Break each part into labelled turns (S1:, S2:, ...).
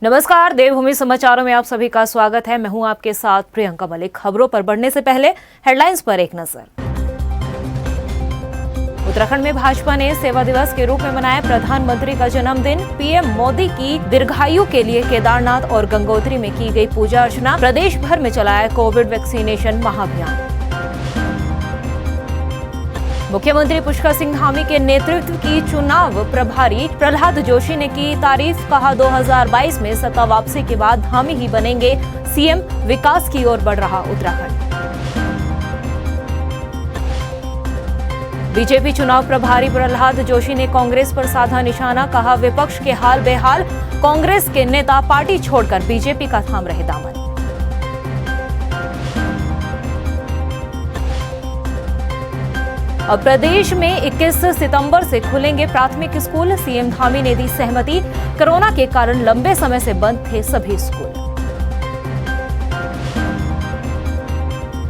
S1: नमस्कार, देवभूमि समाचारों में आप सभी का स्वागत है। मैं हूं आपके साथ प्रियंका मलिक। खबरों पर बढ़ने से पहले हेडलाइंस पर एक नजर। उत्तराखंड में भाजपा ने सेवा दिवस के रूप में मनाया प्रधानमंत्री का जन्मदिन। पीएम मोदी की दीर्घायु के लिए केदारनाथ और गंगोत्री में की गई पूजा अर्चना। प्रदेश भर में चलाया कोविड वैक्सीनेशन महाअभियान। मुख्यमंत्री पुष्कर सिंह धामी के नेतृत्व की चुनाव प्रभारी प्रहलाद जोशी ने की तारीफ। कहा 2022 में सत्ता वापसी के बाद धामी ही बनेंगे सीएम। विकास की ओर बढ़ रहा उत्तराखंड। बीजेपी चुनाव प्रभारी प्रहलाद जोशी ने कांग्रेस पर साधा निशाना। कहा विपक्ष के हाल बेहाल, कांग्रेस के नेता पार्टी छोड़कर बीजेपी का थाम रहे दामन। अब प्रदेश में 21 सितंबर से खुलेंगे प्राथमिक स्कूल। सीएम धामी ने दी सहमति। कोरोना के कारण लंबे समय से बंद थे सभी स्कूल।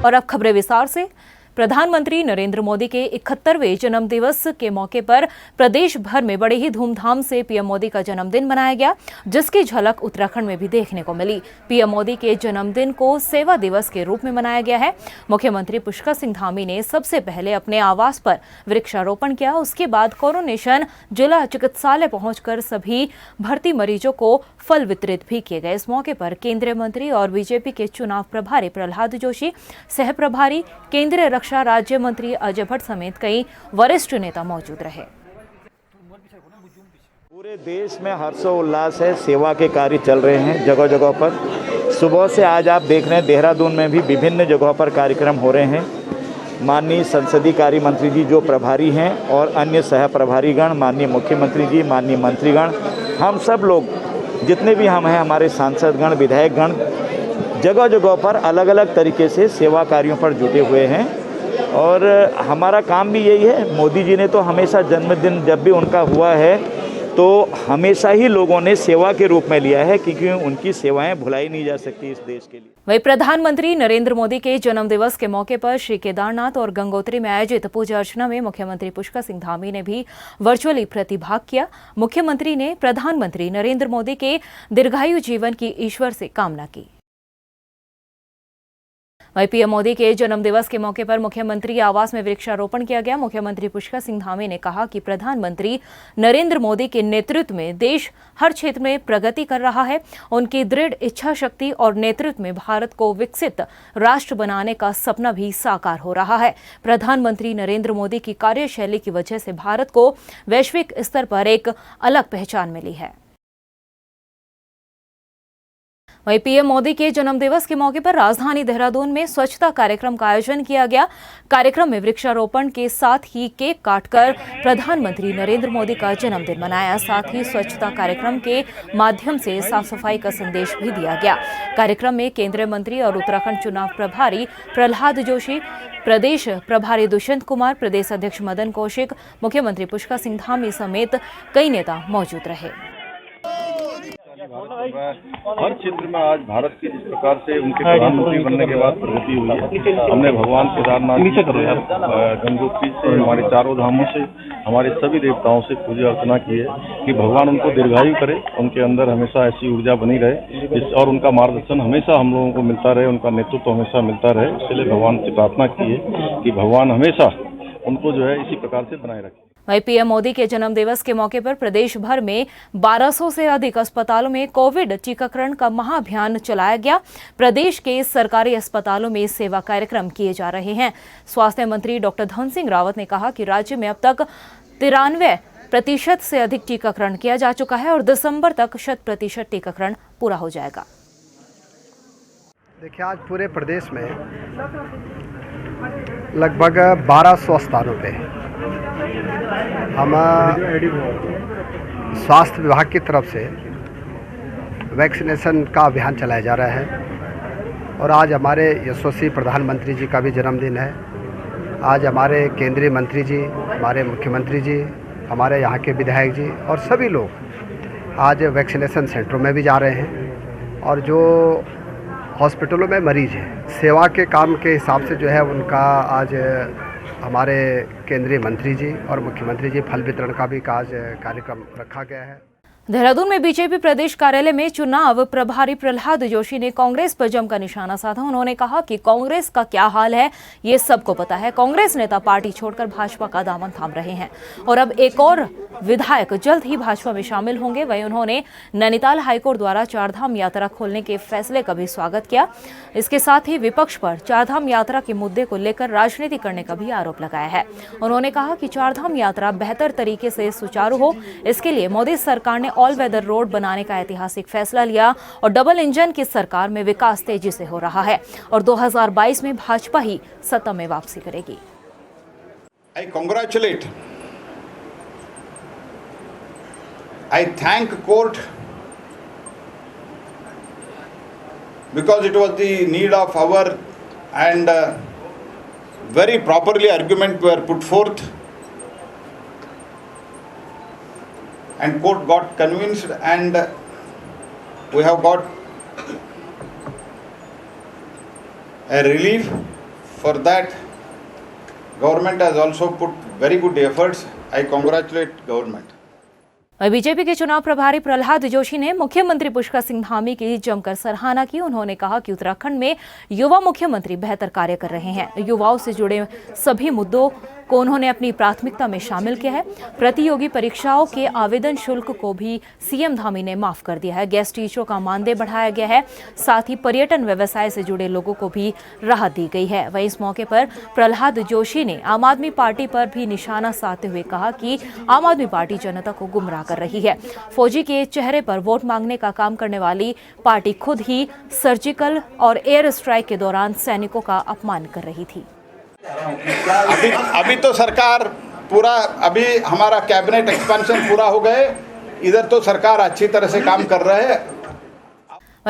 S1: और अब खबरें विस्तार से। प्रधानमंत्री नरेंद्र मोदी के 71वें जन्मदिवस के मौके पर प्रदेश भर में बड़े ही धूमधाम से पीएम मोदी का जन्मदिन मनाया गया, जिसकी झलक उत्तराखंड में भी देखने को मिली। पीएम मोदी के जन्मदिन को सेवा दिवस के रूप में मनाया गया है। मुख्यमंत्री पुष्कर सिंह धामी ने सबसे पहले अपने आवास पर वृक्षारोपण किया। उसके बाद कोरोनेशन जिला चिकित्सालय पहुंचकर सभी भर्ती मरीजों को फल वितरित भी किए गए। इस मौके पर केंद्रीय मंत्री और बीजेपी के चुनाव प्रभारी प्रहलाद जोशी, सह प्रभारी केंद्रीय रक्षा राज्य मंत्री अजय भट्ट समेत कई वरिष्ठ नेता मौजूद रहे।
S2: पूरे देश में हर्षोल्लास है, सेवा के कार्य चल रहे हैं जगह जगह पर। सुबह से आज आप देख रहे हैं देहरादून में भी विभिन्न जगहों पर कार्यक्रम हो रहे हैं। माननीय संसदीय कार्य मंत्री जी जो प्रभारी हैं और अन्य सह प्रभारीगण, माननीय मुख्यमंत्री जी, माननीय मंत्रीगण, हम सब लोग जितने भी हम हैं, हमारे सांसदगण, विधायकगण जगह जगह पर अलग अलग तरीके से सेवा कार्यों पर जुटे हुए हैं। और हमारा काम भी यही है। मोदी जी ने तो हमेशा जन्मदिन जब भी उनका हुआ है तो हमेशा ही लोगों ने सेवा के रूप में लिया है, क्योंकि उनकी सेवाएं भुलाई नहीं जा सकती इस देश के लिए।
S1: वहीं प्रधानमंत्री नरेंद्र मोदी के जन्मदिवस के मौके पर श्री केदारनाथ और गंगोत्री में आयोजित पूजा अर्चना में मुख्यमंत्री पुष्कर सिंह धामी ने भी वर्चुअली प्रतिभाग किया। मुख्यमंत्री ने प्रधानमंत्री नरेंद्र मोदी के दीर्घायु जीवन की ईश्वर से कामना की। वहीं पीएम मोदी के जन्मदिवस के मौके पर मुख्यमंत्री आवास में वृक्षारोपण किया गया। मुख्यमंत्री पुष्कर सिंह धामी ने कहा कि प्रधानमंत्री नरेंद्र मोदी के नेतृत्व में देश हर क्षेत्र में प्रगति कर रहा है। उनकी दृढ़ इच्छा शक्ति और नेतृत्व में भारत को विकसित राष्ट्र बनाने का सपना भी साकार हो रहा है। प्रधानमंत्री नरेंद्र मोदी की कार्यशैली की वजह से भारत को वैश्विक स्तर पर एक अलग पहचान मिली है। वहीं पीएम मोदी के जन्मदिवस के मौके पर राजधानी देहरादून में स्वच्छता कार्यक्रम का आयोजन किया गया। कार्यक्रम में वृक्षारोपण के साथ ही केक काटकर प्रधानमंत्री नरेंद्र मोदी का जन्मदिन मनाया। साथ ही स्वच्छता कार्यक्रम के माध्यम से साफ सफाई का संदेश भी दिया गया। कार्यक्रम में केंद्रीय मंत्री और उत्तराखंड चुनाव प्रभारी प्रहलाद जोशी, प्रदेश प्रभारी दुष्यंत कुमार, प्रदेश अध्यक्ष मदन कौशिक, मुख्यमंत्री पुष्कर सिंह धामी समेत कई नेता मौजूद रहे।
S3: हर क्षेत्र में आज भारत की जिस प्रकार से उनके प्रधानमंत्री बनने के बाद प्रगति हुई है। हमने भगवान केदारनाथ जी से, गंगोत्री से, हमारे चारों धामों से, हमारे सभी देवताओं से पूजा अर्चना की है कि भगवान उनको दीर्घायु करे, उनके अंदर हमेशा ऐसी ऊर्जा बनी रहे और उनका मार्गदर्शन हमेशा हम लोगों को मिलता रहे, उनका नेतृत्व हमेशा मिलता रहे। इसलिए भगवान से प्रार्थना की है कि भगवान हमेशा उनको जो है इसी प्रकार से बनाए रखें।
S1: वहीं पीएम मोदी के जन्मदिवस के मौके पर प्रदेश भर में 1200 से अधिक अस्पतालों में कोविड टीकाकरण का महाअभियान चलाया गया। प्रदेश के सरकारी अस्पतालों में सेवा कार्यक्रम किए जा रहे हैं। स्वास्थ्य मंत्री डॉक्टर धन सिंह रावत ने कहा कि राज्य में अब तक 93% से अधिक टीकाकरण किया जा चुका है और दिसंबर तक 100% टीकाकरण पूरा हो जाएगा।
S4: देखिए, आज पूरे प्रदेश में लगभग 1200 स्थानों पे हम स्वास्थ्य विभाग की तरफ से वैक्सीनेशन का अभियान चलाया जा रहा है। और आज हमारे यशस्वी प्रधानमंत्री जी का भी जन्मदिन है। आज हमारे केंद्रीय मंत्री जी, हमारे मुख्यमंत्री जी, हमारे यहाँ के विधायक जी और सभी लोग आज वैक्सीनेशन सेंटरों में भी जा रहे हैं। और जो हॉस्पिटलों में मरीज हैं, सेवा के काम के हिसाब से जो है उनका आज हमारे केंद्रीय मंत्री जी और मुख्यमंत्री जी फल वितरण का भी कार्यक्रम रखा गया है।
S1: देहरादून में बीजेपी प्रदेश कार्यालय में चुनाव प्रभारी प्रहलाद जोशी ने कांग्रेस पर जमकर निशाना साधा। उन्होंने कहा कि कांग्रेस का क्या हाल है ये सबको पता है। कांग्रेस नेता पार्टी छोड़कर भाजपा का दामन थाम रहे हैं और अब एक और विधायक जल्द ही भाजपा में शामिल होंगे। वहीं उन्होंने नैनीताल हाईकोर्ट द्वारा चारधाम यात्रा खोलने के फैसले का भी स्वागत किया। इसके साथ ही विपक्ष पर चारधाम यात्रा के मुद्दे को लेकर राजनीति करने का भी आरोप लगाया है। उन्होंने कहा कि चारधाम यात्रा बेहतर तरीके से सुचारू हो, इसके लिए मोदी सरकार ने ऑल वेदर रोड बनाने का ऐतिहासिक फैसला लिया और डबल इंजन की सरकार में विकास तेजी से हो रहा है और 2022 में भाजपा ही सत्ता में वापसी करेगी।
S5: I congratulate, I thank court because it was the need of hour and very properly arguments were put forth and court got convinced and we have got a relief. For that, government has also put very good efforts. I congratulate government.
S1: BJP के चुनाव प्रभारी प्रहलाद जोशी ने मुख्यमंत्री पुष्कर सिंह धामी की जमकर सराहना की। उन्होंने कहा कि उत्तराखंड में युवा मुख्यमंत्री बेहतर कार्य कर रहे हैं। युवाओं से जुड़े सभी मुद्दों को उन्होंने अपनी प्राथमिकता में शामिल किया है। प्रतियोगी परीक्षाओं के आवेदन शुल्क को भी सीएम धामी ने माफ कर दिया है। गेस्ट टीचरों का मानदेय बढ़ाया गया है। साथ ही पर्यटन व्यवसाय से जुड़े लोगों को भी राहत दी गई है। वहीं इस मौके पर प्रहलाद जोशी ने आम आदमी पार्टी पर भी निशाना साधते हुए कहा कि आम आदमी पार्टी जनता को गुमराह कर रही है। फौजी के चेहरे पर वोट मांगने का काम करने वाली पार्टी खुद ही सर्जिकल और एयर स्ट्राइक के दौरान सैनिकों का अपमान कर रही थी।
S5: अभी तो सरकार पूरा, अभी हमारा कैबिनेट एक्सपेंशन पूरा हो गए, इधर तो सरकार अच्छी तरह से काम कर रहे हैं।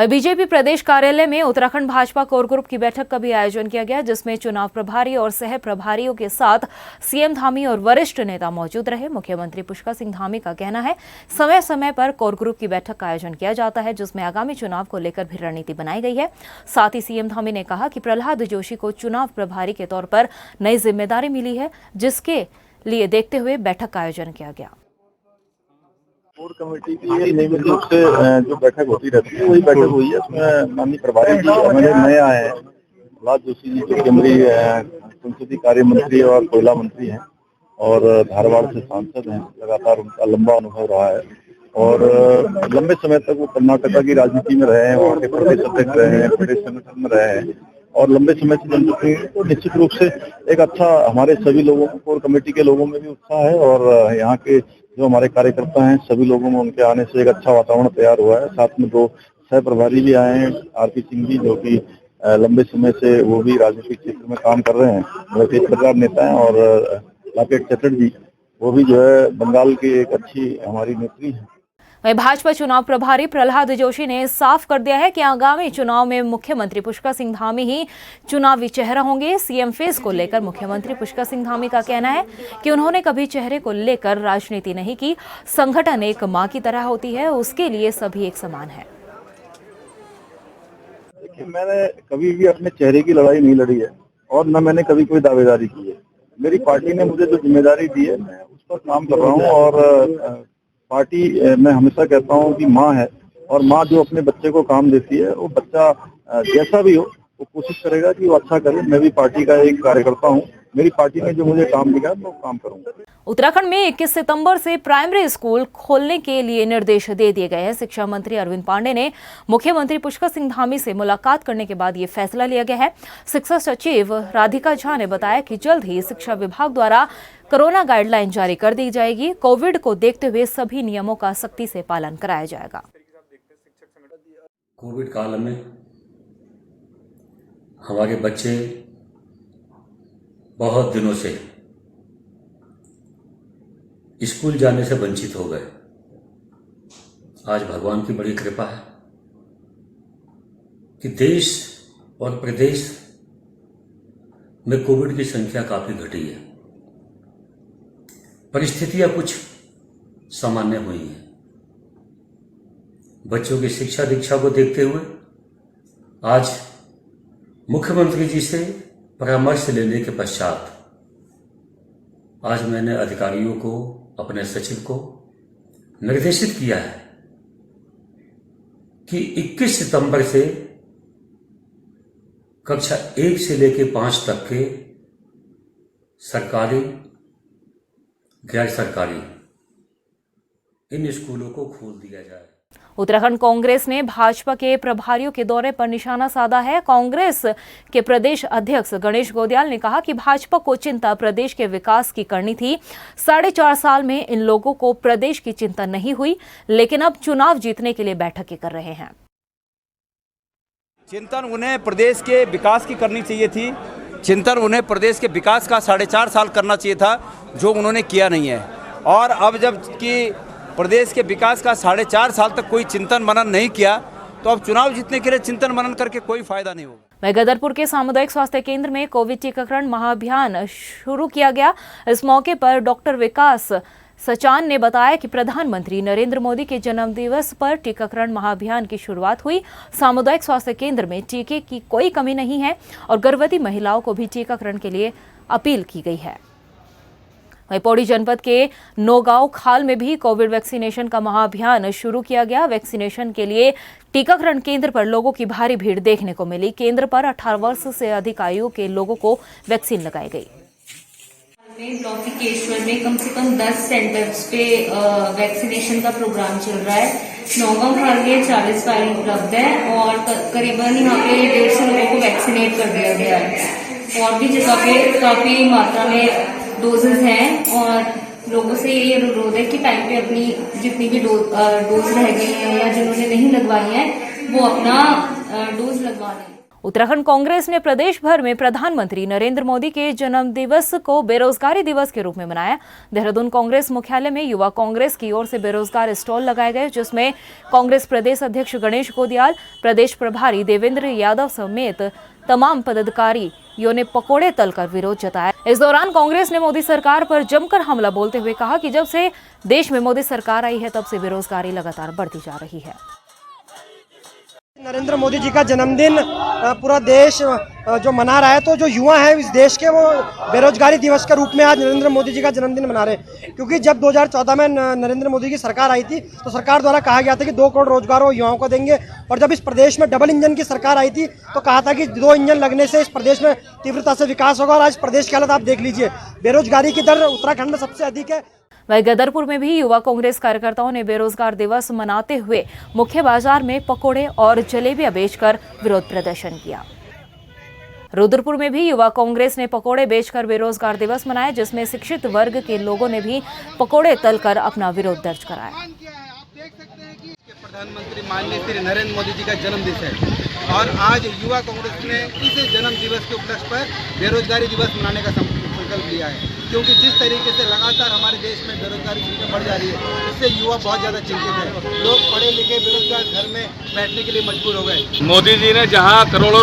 S1: बीजेपी प्रदेश कार्यालय में उत्तराखंड भाजपा कोर ग्रुप की बैठक का भी आयोजन किया गया, जिसमें चुनाव प्रभारी और सह प्रभारियों के साथ सीएम धामी और वरिष्ठ नेता मौजूद रहे। मुख्यमंत्री पुष्कर सिंह धामी का कहना है समय समय पर कोर ग्रुप की बैठक का आयोजन किया जाता है, जिसमें आगामी चुनाव को लेकर भी रणनीति बनाई गई है। साथ ही सीएम धामी ने कहा कि प्रहलाद जोशी को चुनाव प्रभारी के तौर पर नई जिम्मेदारी मिली है, जिसके लिए देखते हुए बैठक का आयोजन किया गया।
S3: कोर कमेटी की नियमित रूप से जो बैठक होती रहती है वही बैठक हुई है। उसमें माननीय प्रभारी जी हमारे नए आए हैं, प्रहलाद जोशी जी जो केंद्रीय संसदीय कार्य मंत्री और कोयला मंत्री हैं और धारवाड़ से सांसद हैं। लगातार उनका लंबा अनुभव रहा है और लंबे समय तक वो कर्नाटका की राजनीति में रहे हैं, वहाँ के प्रदेश अध्यक्ष रहे हैं, प्रदेश संगठन में रहे हैं और लंबे समय से जनप्रतिनिधि। तो निश्चित रूप से एक अच्छा, हमारे सभी लोगों को, कोर कमेटी के लोगों में भी उत्साह है और यहाँ के जो हमारे कार्यकर्ता हैं सभी लोगों में उनके आने से एक अच्छा वातावरण तैयार हुआ है। साथ में 2 सह प्रभारी भी आए हैं, आरपी सिंह जी जो कि लंबे समय से वो भी राजनीतिक क्षेत्र में काम कर रहे हैं, वो तेज प्रकार नेता हैं, और लाकेट चटर्जी वो भी जो है बंगाल की एक अच्छी हमारी नेत्री है।
S1: वहीं भाजपा चुनाव प्रभारी प्रहलाद जोशी ने साफ कर दिया है कि आगामी चुनाव में मुख्यमंत्री पुष्कर सिंह धामी ही चुनावी चेहरा होंगे। सीएम फेस को लेकर मुख्यमंत्री पुष्कर सिंह धामी का कहना है कि उन्होंने कभी चेहरे को लेकर राजनीति नहीं की। संगठन एक मां की तरह होती है, उसके लिए सभी एक समान है।
S3: देखिए, मैंने कभी भी अपने चेहरे की लड़ाई नहीं लड़ी है और न मैंने कभी कोई दावेदारी की है। मेरी पार्टी ने मुझे जो जिम्मेदारी दी है मैं उस पर काम कर रहा हूँ और पार्टी, मैं हमेशा कहता हूँ कि माँ है और माँ जो अपने बच्चे को काम देती है, वो बच्चा जैसा भी हो वो कोशिश करेगा कि वो अच्छा करे। मैं भी पार्टी का एक कार्यकर्ता हूँ, मेरी पार्टी ने जो मुझे काम दिया मैं काम करूँगा।
S1: उत्तराखंड में 21 सितंबर से प्राइमरी स्कूल खोलने के लिए निर्देश दे दिए गए हैं। शिक्षा मंत्री अरविंद पांडे ने मुख्यमंत्री पुष्कर सिंह धामी से मुलाकात करने के बाद ये फैसला लिया गया है। शिक्षा सचिव राधिका झा ने बताया कि जल्द ही शिक्षा विभाग द्वारा कोरोना गाइडलाइन जारी कर दी जाएगी। कोविड को देखते हुए सभी नियमों का सख्ती से पालन कराया जाएगा।
S6: कोविड काल में हमारे बच्चे बहुत दिनों से स्कूल जाने से वंचित हो गए। आज भगवान की बड़ी कृपा है कि देश और प्रदेश में कोविड की संख्या काफी घटी है, परिस्थितियां कुछ सामान्य हुई हैं। बच्चों की शिक्षा दीक्षा को देखते हुए आज मुख्यमंत्री जी से परामर्श लेने के पश्चात आज मैंने अधिकारियों को, अपने सचिव को निर्देशित किया है कि 21 सितंबर से कक्षा 1 से लेकर 5 तक के सरकारी, गैर सरकारी इन स्कूलों को खोल दिया जाए।
S1: उत्तराखंड कांग्रेस ने भाजपा के प्रभारियों के दौरे पर निशाना साधा है। कांग्रेस के प्रदेश अध्यक्ष गणेश गोदियाल ने कहा कि भाजपा को चिंता प्रदेश के विकास की करनी थी। 4.5 साल में इन लोगों को प्रदेश की चिंता नहीं हुई, लेकिन अब चुनाव जीतने के लिए बैठकें कर रहे हैं।
S7: चिंतन उन्हें प्रदेश के विकास की करनी चाहिए थी। चिंतन उन्हें प्रदेश के विकास का 4.5 साल करना चाहिए था, जो उन्होंने किया नहीं है। और अब जब कि प्रदेश के विकास का 4.5 साल तक कोई चिंतन मनन नहीं किया, तो अब चुनाव जीतने के लिए चिंतन मनन करके कोई फायदा नहीं होगा।
S1: वहीं गदरपुर के सामुदायिक स्वास्थ्य केंद्र में कोविड टीकाकरण महाअभियान शुरू किया गया। इस मौके पर डॉक्टर विकास सचान ने बताया कि प्रधानमंत्री नरेंद्र मोदी के जन्मदिवस पर टीकाकरण महाअभियान की शुरुआत हुई। सामुदायिक स्वास्थ्य केंद्र में टीके की कोई कमी नहीं है और गर्भवती महिलाओं को भी टीकाकरण के लिए अपील की गई है। वहीं पौड़ी जनपद के नौगांव खाल में भी कोविड वैक्सीनेशन का महाअभियान शुरू किया गया। वैक्सीनेशन के लिए टीकाकरण केंद्र पर लोगों की भारी भीड़ देखने को मिली। केंद्र पर 18 वर्ष से अधिक आयु के लोगों को वैक्सीन लगाई गई।
S8: ब्लॉक के केशवर में कम से कम 10 सेंटर्स पे वैक्सीनेशन का प्रोग्राम चल रहा है। नौगांव खाल में 40 फाइल उपलब्ध है और करीबन यहाँ पे 150 लोगों को वैक्सीनेट कर दिया गया है। और भी जगह पे काफी मात्रा में डोजेज हैं और लोगों से ये अनुरोध है कि टाइम पे अपनी जितनी भी डोज रह गई हैं या जिन्होंने नहीं लगवाई हैं वो अपना डोज लगवा लें।
S1: उत्तराखंड कांग्रेस ने प्रदेश भर में प्रधानमंत्री नरेंद्र मोदी के जन्मदिवस को बेरोजगारी दिवस के रूप में मनाया। देहरादून कांग्रेस मुख्यालय में युवा कांग्रेस की ओर से बेरोजगार स्टॉल लगाए गए, जिसमें कांग्रेस प्रदेश अध्यक्ष गणेश गोदियाल, प्रदेश प्रभारी देवेंद्र यादव समेत तमाम पदाधिकारियों ने पकोड़े तलकर विरोध जताया। इस दौरान कांग्रेस ने मोदी सरकार पर जमकर हमला बोलते हुए कहा कि जब से देश में मोदी सरकार आई है तब से बेरोजगारी लगातार बढ़ती जा रही है।
S9: नरेंद्र मोदी जी का जन्मदिन पूरा देश जो मना रहा है, तो जो युवा है इस देश के वो बेरोजगारी दिवस के रूप में आज नरेंद्र मोदी जी का जन्मदिन मना रहे हैं। क्योंकि जब 2014 में नरेंद्र मोदी की सरकार आई थी तो सरकार द्वारा कहा गया था कि 2 करोड़ रोजगार वो युवाओं को देंगे। और जब इस प्रदेश में डबल इंजन की सरकार आई थी तो कहा था कि 2 इंजन लगने से इस प्रदेश में तीव्रता से विकास होगा। और आज प्रदेश की हालत आप देख लीजिए, बेरोजगारी की दर उत्तराखंड में सबसे अधिक है।
S1: वहीं गदरपुर में भी युवा कांग्रेस कार्यकर्ताओं ने बेरोजगार दिवस मनाते हुए मुख्य बाजार में पकोड़े और जलेबियां बेचकर विरोध प्रदर्शन किया। रुद्रपुर में भी युवा कांग्रेस ने पकोड़े बेचकर बेरोजगार दिवस मनाया, जिसमें शिक्षित वर्ग के लोगों ने भी पकोड़े तलकर अपना विरोध दर्ज कराया।
S10: प्रधानमंत्री माननीय श्री नरेंद्र मोदी जी का जन्मदिन है और आज युवा कांग्रेस ने इस जन्म दिवस के उपलक्ष्य पर बेरोजगारी दिवस मनाने का संकल्प लिया है। क्योंकि जिस तरीके से लगातार हमारे देश में बेरोजगारी संख्या बढ़ जा रही है, इससे युवा बहुत ज़्यादा चिंतित है। लोग पढ़े लिखे बेरोजगार घर में बैठने के लिए मजबूर हो गए।
S11: मोदी जी ने जहां करोड़ों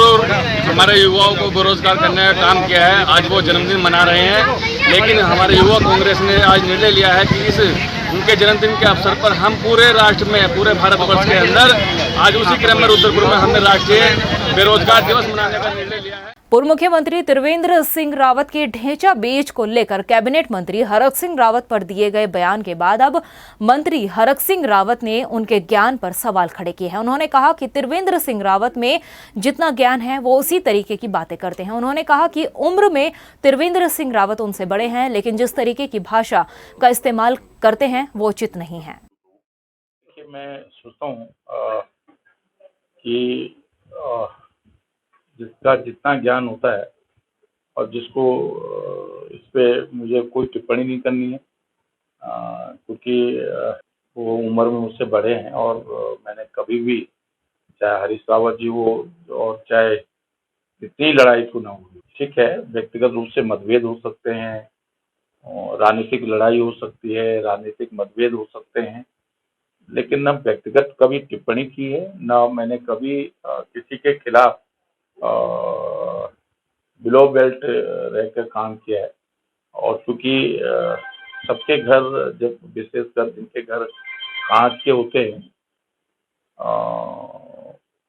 S11: हमारे युवाओं को बेरोजगार करने का काम किया है, आज वो जन्मदिन मना रहे हैं। लेकिन हमारे युवा कांग्रेस ने आज निर्णय लिया है कि इस उनके जन्मदिन के अवसर पर हम पूरे राष्ट्र में, पूरे भारतवर्ष के अंदर आज उसी क्रम में रुद्रपुर में हमने राष्ट्रीय बेरोजगार दिवस मनाने का निर्णय लिया है।
S1: पूर्व मुख्यमंत्री त्रिवेंद्र सिंह रावत के ढेंचा बीज को लेकर कैबिनेट मंत्री हरक सिंह रावत पर दिए गए बयान के बाद अब मंत्री हरक सिंह रावत ने उनके ज्ञान पर सवाल खड़े किए हैं। उन्होंने कहा कि त्रिवेंद्र सिंह रावत में जितना ज्ञान है वो उसी तरीके की बातें करते हैं। उन्होंने कहा कि उम्र में त्रिवेंद्र सिंह रावत उनसे बड़े हैं, लेकिन जिस तरीके की भाषा का इस्तेमाल करते हैं वो उचित नहीं है।
S3: मैं सोचता हूँ कि जिसका जितना ज्ञान होता है और जिसको इस पे मुझे कोई टिप्पणी नहीं करनी है, क्योंकि वो उम्र में मुझसे बड़े हैं और मैंने कभी भी, चाहे हरीश रावत जी हो और चाहे कितनी लड़ाई क्यों ना हो, ठीक है, व्यक्तिगत रूप से मतभेद हो सकते हैं, राजनीतिक लड़ाई हो सकती है, राजनीतिक मतभेद हो सकते हैं, लेकिन न व्यक्तिगत कभी टिप्पणी की है, न मैंने कभी किसी के खिलाफ बिलो बेल्ट रहकर काम किया है। और क्योंकि सबके घर, जब विशेषकर जिनके घर कांच के होते हैं,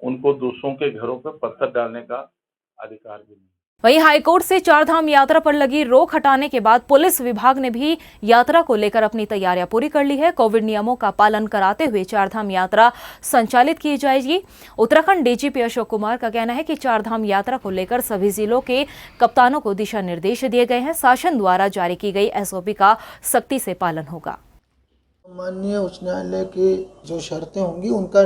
S3: उनको दूसरों के घरों पर पत्थर डालने का अधिकार भी नहीं।
S1: वहीं हाईकोर्ट से चारधाम यात्रा पर लगी रोक हटाने के बाद पुलिस विभाग ने भी यात्रा को लेकर अपनी तैयारियां पूरी कर ली है। कोविड नियमों का पालन कराते हुए चारधाम यात्रा संचालित की जाएगी। उत्तराखंड डीजीपी अशोक कुमार का कहना है कि चारधाम यात्रा को लेकर सभी जिलों के कप्तानों को दिशा निर्देश दिए गए हैं। शासन द्वारा जारी की गई एसओपी का सख्ती से पालन होगा।
S12: माननीय उच्च न्यायालय की जो शर्तें होंगी उनका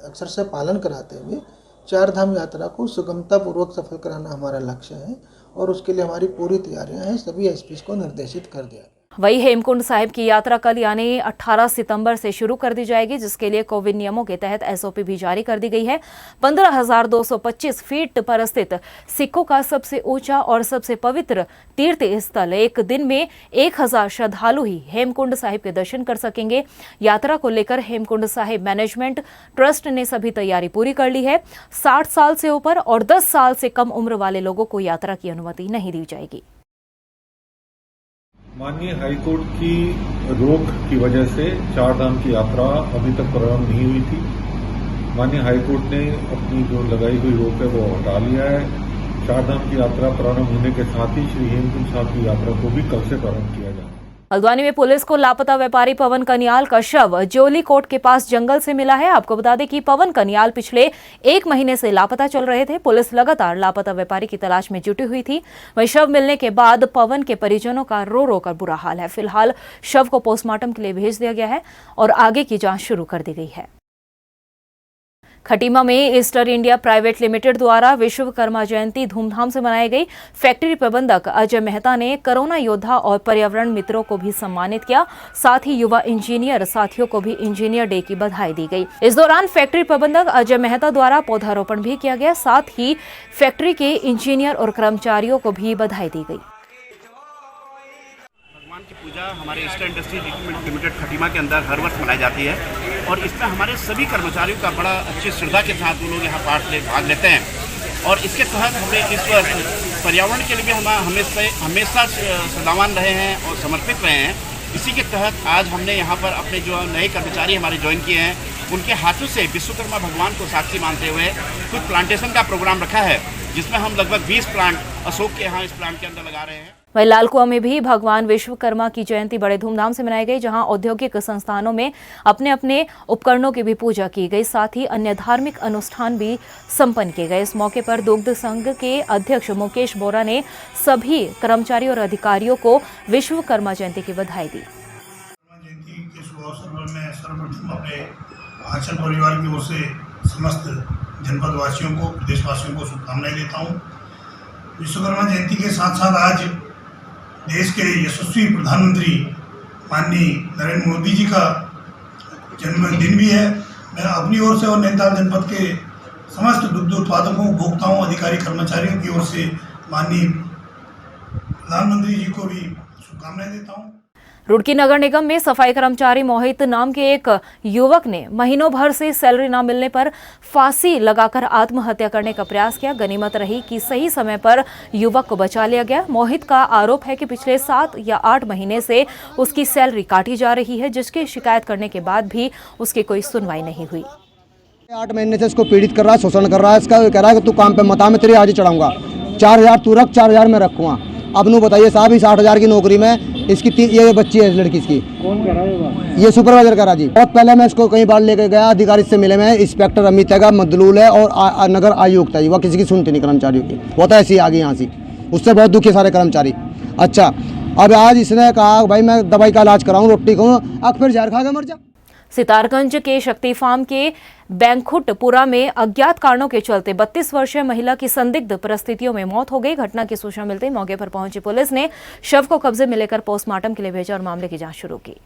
S12: अक्सर से पालन कराते हुए चारधाम यात्रा को सुगमता पूर्वक सफल कराना हमारा लक्ष्य है और उसके लिए हमारी पूरी तैयारियां हैं। सभी एसपी को निर्देशित कर दिया।
S1: वही हेमकुंड साहिब की यात्रा कल यानी 18 सितंबर से शुरू कर दी जाएगी, जिसके लिए कोविड नियमों के तहत एसओपी भी जारी कर दी गई है। 15,225 फीट पर स्थित सिखों का सबसे ऊंचा और सबसे पवित्र तीर्थ स्थल एक दिन में 1000 श्रद्धालु ही हेमकुंड साहिब के दर्शन कर सकेंगे। यात्रा को लेकर हेमकुंड साहिब मैनेजमेंट ट्रस्ट ने सभी तैयारी पूरी कर ली है। 60 साल से ऊपर और 10 साल से कम उम्र वाले लोगों को यात्रा की अनुमति नहीं दी जाएगी।
S13: माननीय हाईकोर्ट की रोक की वजह से चारधाम की यात्रा अभी तक प्रारंभ नहीं हुई थी। माननीय हाईकोर्ट ने अपनी जो लगाई हुई रोक है वो हटा लिया है। चारधाम की यात्रा प्रारंभ होने के साथ ही श्री हेमकुंड साहिब की यात्रा को भी कल से प्रारंभ किया जाएगा।
S1: हल्द्वानी में पुलिस को लापता व्यापारी पवन कनियाल का शव जोली कोट के पास जंगल से मिला है। आपको बता दें कि पवन कनियाल पिछले 1 महीने से लापता चल रहे थे। पुलिस लगातार लापता व्यापारी की तलाश में जुटी हुई थी। वहीं शव मिलने के बाद पवन के परिजनों का रो रो कर बुरा हाल है। फिलहाल शव को पोस्टमार्टम के लिए भेज दिया गया है और आगे की जांच शुरू कर दी गई है। खटीमा में ईस्टर इंडिया प्राइवेट लिमिटेड द्वारा विश्वकर्मा जयंती धूमधाम से मनाई गई। फैक्ट्री प्रबंधक अजय मेहता ने कोरोना योद्धा और पर्यावरण मित्रों को भी सम्मानित किया। साथ ही युवा इंजीनियर साथियों को भी इंजीनियर डे की बधाई दी गई। इस दौरान फैक्ट्री प्रबंधक अजय मेहता द्वारा पौधारोपण भी किया गया। साथ ही फैक्ट्री के इंजीनियर और कर्मचारियों को भी बधाई दी गई।
S14: की पूजा हमारे ईस्टर इंडस्ट्री लिमिटेड खटीमा के अंदर हर वर्ष मनाई जाती है और इसमें हमारे सभी कर्मचारियों का बड़ा अच्छी श्रद्धा के साथ वो लोग यहाँ भाग लेते हैं। और इसके तहत हमें इस वर्ष पर्यावरण के लिए भी हम हमेशा श्रद्धावान रहे हैं और समर्पित रहे हैं। इसी के तहत आज हमने यहाँ पर अपने जो नए कर्मचारी हमारे ज्वाइन किए हैं उनके हाथों से विश्वकर्मा भगवान को साक्षी मानते हुए कुछ प्लांटेशन का प्रोग्राम रखा है, जिसमें हम लगभग 20 प्लांट अशोक के यहाँ इस प्लांट के अंदर लगा रहे हैं।
S1: वहीं लालकुआ में भी भगवान विश्वकर्मा की जयंती बड़े धूमधाम से मनाई गई, जहां औद्योगिक संस्थानों में अपने अपने उपकरणों की भी पूजा की गई। साथ ही अन्य धार्मिक अनुष्ठान भी संपन्न किए गए। इस मौके पर दुग्ध संघ के अध्यक्ष मुकेश बोरा ने सभी कर्मचारियों और अधिकारियों को विश्वकर्मा जयंती की बधाई दी।
S15: जयंती के शुभ अवसर पर मैं सर्वप्रथम अपने आंचल परिवार की ओर से समस्त जनपद वासियों को, प्रदेशवासियों को शुभकामनाएं देता हूँ। विश्वकर्मा जयंती के साथ साथ आज देश के यशस्वी प्रधानमंत्री माननीय नरेंद्र मोदी जी का जन्मदिन भी है। मैं अपनी ओर से और नैनीताल जनपद के समस्त दुग्ध उत्पादकों, उपभोक्ताओं, अधिकारी, कर्मचारियों की ओर से माननीय प्रधानमंत्री जी को भी शुभकामनाएं देता हूँ।
S1: रुड़की नगर निगम में सफाई कर्मचारी मोहित नाम के एक युवक ने महीनों भर से सैलरी न मिलने पर फांसी लगाकर आत्महत्या करने का प्रयास किया। गनीमत रही कि सही समय पर युवक को बचा लिया गया। मोहित का आरोप है कि पिछले 7 या 8 महीने से उसकी सैलरी काटी जा रही है, जिसकी शिकायत करने के बाद भी उसकी कोई सुनवाई नहीं हुई।
S4: 8 महीने से इसको पीड़ित कर रहा है, शोषण कर रहा है। इसका कह रहा है कि तू काम पे मत आ, मैं तेरी आज ही चढ़ाऊंगा। 4000 तू रख, 4000 में रखूँगा। अब नू बताइए साहब, इस 8000 की नौकरी में इसकी ये बच्ची है, लड़की इसकी। कौन कह रहा है? ये सुपरवाइजर कह रहा जी। बहुत पहले मैं इसको कई बार लेकर गया, अधिकारी से मिले। मैं इंस्पेक्टर अमित है, मदलूल है और नगर आयुक्त है। वह किसी की सुनती नहीं कर्मचारियों की। वो तो ऐसी आ गई यहाँ से, उससे बहुत दुखी सारे कर्मचारी। अच्छा, अब आज इसने कहा भाई मैं दवाई का इलाज कराऊँ, रोटी खाऊँ, अब फिर जहर खा के मर जा।
S1: सितारगंज के शक्ति फार्म के बैंकुटपुरा में अज्ञात कारणों के चलते 32 वर्षीय महिला की संदिग्ध परिस्थितियों में मौत हो गई। घटना की सूचना मिलते ही मौके पर पहुंची पुलिस ने शव को कब्जे में लेकर पोस्टमार्टम के लिए भेजा और मामले की जांच शुरू की।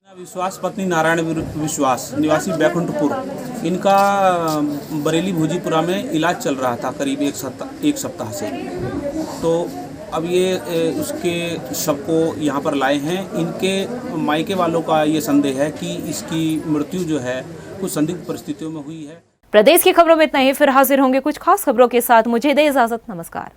S16: विश्वास पत्नी नारायण विश्वास निवासी बैकुंठपुर, इनका बरेली भूजीपुरा में इलाज चल रहा था करीब एक सप्ताह से। तो अब ये उसके शव को यहाँ पर लाए हैं। इनके मायके वालों का ये संदेह है कि इसकी मृत्यु जो है कुछ संदिग्ध परिस्थितियों में हुई है।
S1: प्रदेश की खबरों में इतना ही। फिर हाजिर होंगे कुछ खास खबरों के साथ। मुझे दे इजाजत, नमस्कार।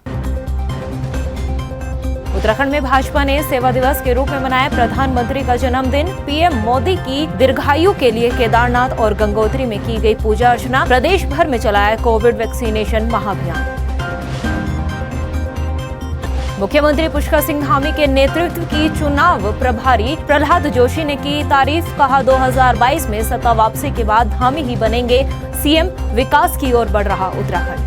S1: उत्तराखंड में भाजपा ने सेवा दिवस के रूप में मनाया प्रधानमंत्री का जन्मदिन। पीएम मोदी की दीर्घायु के लिए केदारनाथ और गंगोत्री में की गई पूजा अर्चना। प्रदेश भर में चलाया कोविड वैक्सीनेशन महाअभियान। मुख्यमंत्री पुष्कर सिंह धामी के नेतृत्व की चुनाव प्रभारी प्रहलाद जोशी ने की तारीफ। कहा 2022 में सत्ता वापसी के बाद धामी ही बनेंगे सीएम। विकास की ओर बढ़ रहा उत्तराखंड।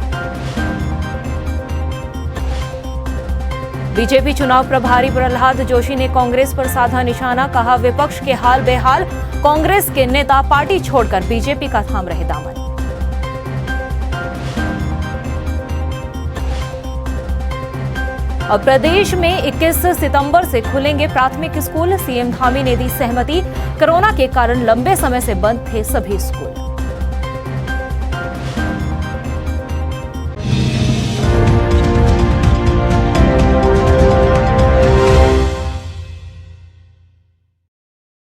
S1: बीजेपी चुनाव प्रभारी प्रहलाद जोशी ने कांग्रेस पर साधा निशाना। कहा विपक्ष के हाल बेहाल, कांग्रेस के नेता पार्टी छोड़कर बीजेपी का थाम रहे दामन। अब प्रदेश में 21 सितंबर से खुलेंगे प्राथमिक स्कूल। सीएम धामी ने दी सहमति। कोरोना के कारण लंबे समय से बंद थे सभी स्कूल।